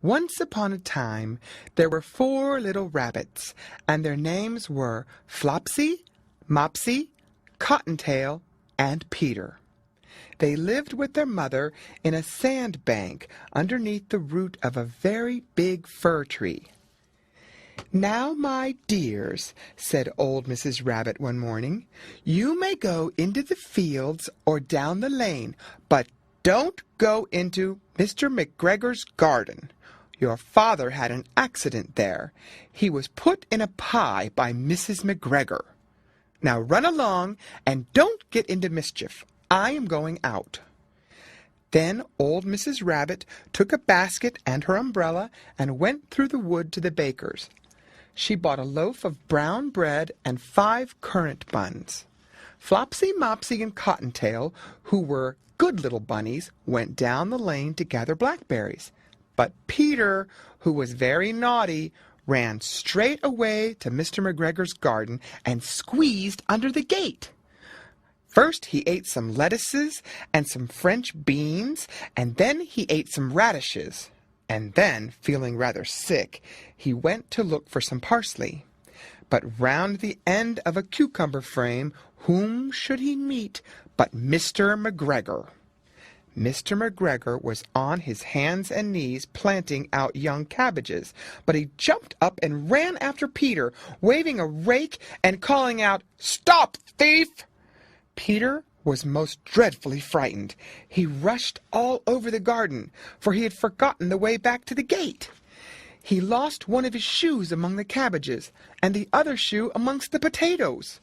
Once upon a time, there were 4 little rabbits, and their names were Flopsy, Mopsy, Cottontail, and Peter. They lived with their mother in a sand bank underneath the root of a very big fir tree. "Now, my dears," said old Mrs. Rabbit one morning, "you may go into the fields or down the lane, but don't go into Mr. McGregor's garden. Your father had an accident there. He was put in a pie by Mrs. McGregor. Now run along and don't get into mischief. I am going out." Then old Mrs. Rabbit took a basket and her umbrella and went through the wood to the baker's. She bought a loaf of brown bread and 5 currant buns. Flopsy, Mopsy, and Cottontail, who were good little bunnies, went down the lane to gather blackberries. But Peter, who was very naughty, ran straight away to Mr. McGregor's garden and squeezed under the gate. First he ate some lettuces and some French beans, and then he ate some radishes. And then, feeling rather sick, he went to look for some parsley. But round the end of a cucumber frame, whom should he meet but Mr. McGregor? Mr. McGregor was on his hands and knees planting out young cabbages, but he jumped up and ran after Peter, waving a rake and calling out, "Stop, thief!" Peter was most dreadfully frightened. He rushed all over the garden, for he had forgotten the way back to the gate. He lost one of his shoes among the cabbages, and the other shoe amongst the potatoes.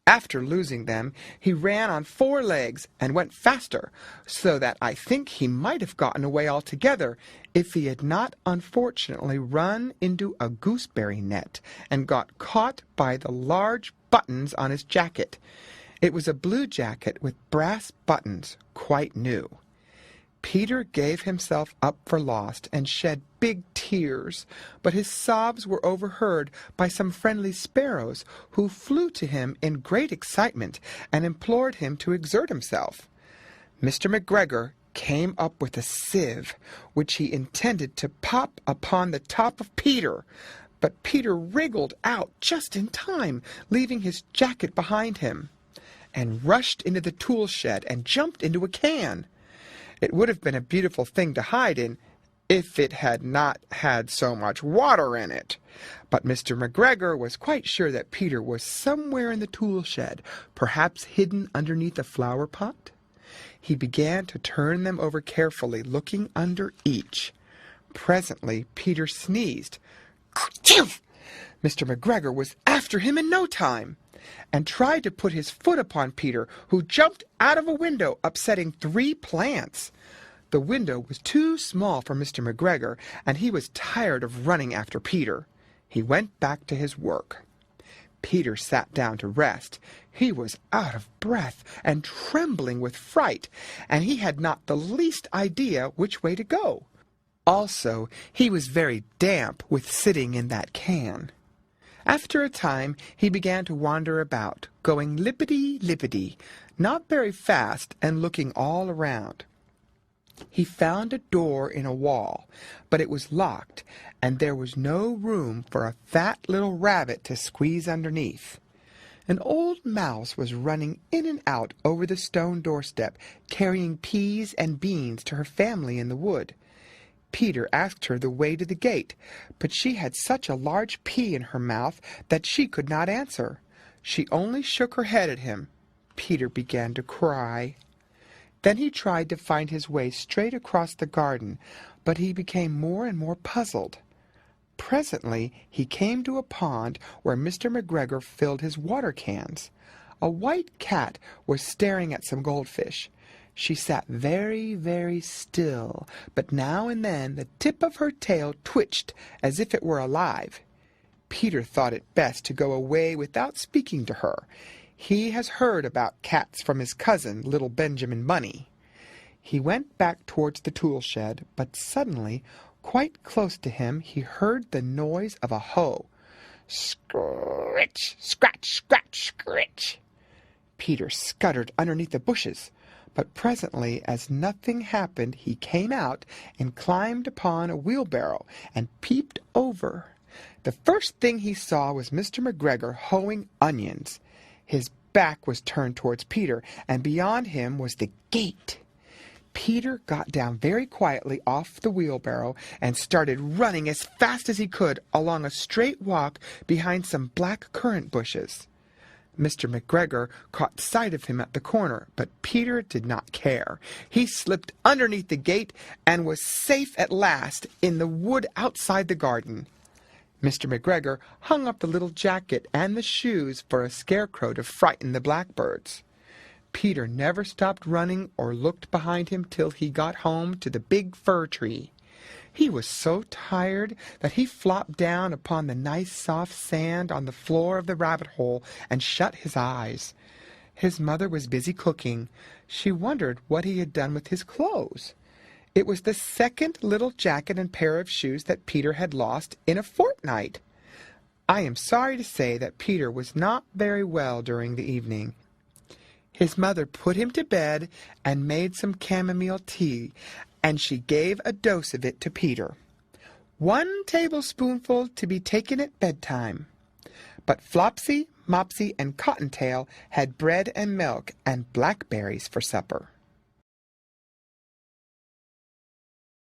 After losing them, he ran on 4 legs and went faster, so that I think he might have gotten away altogether if he had not unfortunately run into a gooseberry net and got caught by the large buttons on his jacket. It was a blue jacket with brass buttons, quite new. Peter gave himself up for lost and shed big tears, but his sobs were overheard by some friendly sparrows, who flew to him in great excitement and implored him to exert himself. Mr. McGregor came up with a sieve, which he intended to pop upon the top of Peter, but Peter wriggled out just in time, leaving his jacket behind him, and rushed into the tool shed and jumped into a can. It would have been a beautiful thing to hide in if it had not had so much water in it. But Mr. McGregor was quite sure that Peter was somewhere in the tool shed, perhaps hidden underneath a flower pot. He began to turn them over carefully, looking under each. Presently Peter sneezed. "Achoo!" Mr. McGregor was after him in no time, and tried to put his foot upon Peter, who jumped out of a window, upsetting 3 plants. The window was too small for Mr. McGregor, and he was tired of running after Peter. He went back to his work. Peter sat down to rest. He was out of breath and trembling with fright, and he had not the least idea which way to go. Also, he was very damp with sitting in that can. After a time he began to wander about, going lippity-lippity, not very fast, and looking all around. He found a door in a wall, but it was locked, and there was no room for a fat little rabbit to squeeze underneath. An old mouse was running in and out over the stone doorstep, carrying peas and beans to her family in the wood. Peter asked her the way to the gate, but she had such a large pea in her mouth that she could not answer. She only shook her head at him. Peter began to cry. Then he tried to find his way straight across the garden, but he became more and more puzzled. Presently he came to a pond where Mr. McGregor filled his water cans. A white cat was staring at some goldfish. She sat very, very still, but now and then the tip of her tail twitched as if it were alive. Peter thought it best to go away without speaking to her. He has heard about cats from his cousin, little Benjamin Bunny. He went back towards the tool shed, but suddenly, quite close to him, he heard the noise of a hoe. Scritch, scratch, scratch, scritch. Peter scuttered underneath the bushes, But presently, as nothing happened, he came out and climbed upon a wheelbarrow and peeped over. The first thing he saw was Mr. McGregor hoeing onions. His back was turned towards Peter, and beyond him was the gate. Peter got down very quietly off the wheelbarrow and started running as fast as he could along a straight walk behind some black currant bushes. Mr. McGregor caught sight of him at the corner, but Peter did not care. He slipped underneath the gate and was safe at last in the wood outside the garden. Mr. McGregor hung up the little jacket and the shoes for a scarecrow to frighten the blackbirds. Peter never stopped running or looked behind him till he got home to the big fir tree. He was so tired that he flopped down upon the nice soft sand on the floor of the rabbit hole and shut his eyes. His mother was busy cooking. She wondered what he had done with his clothes. It was the second little jacket and pair of shoes that Peter had lost in a fortnight. I am sorry to say that Peter was not very well during the evening. His mother put him to bed and made some chamomile tea, and she gave a dose of it to Peter. 1 tablespoonful to be taken at bedtime. But Flopsy, Mopsy, and Cottontail had bread and milk and blackberries for supper.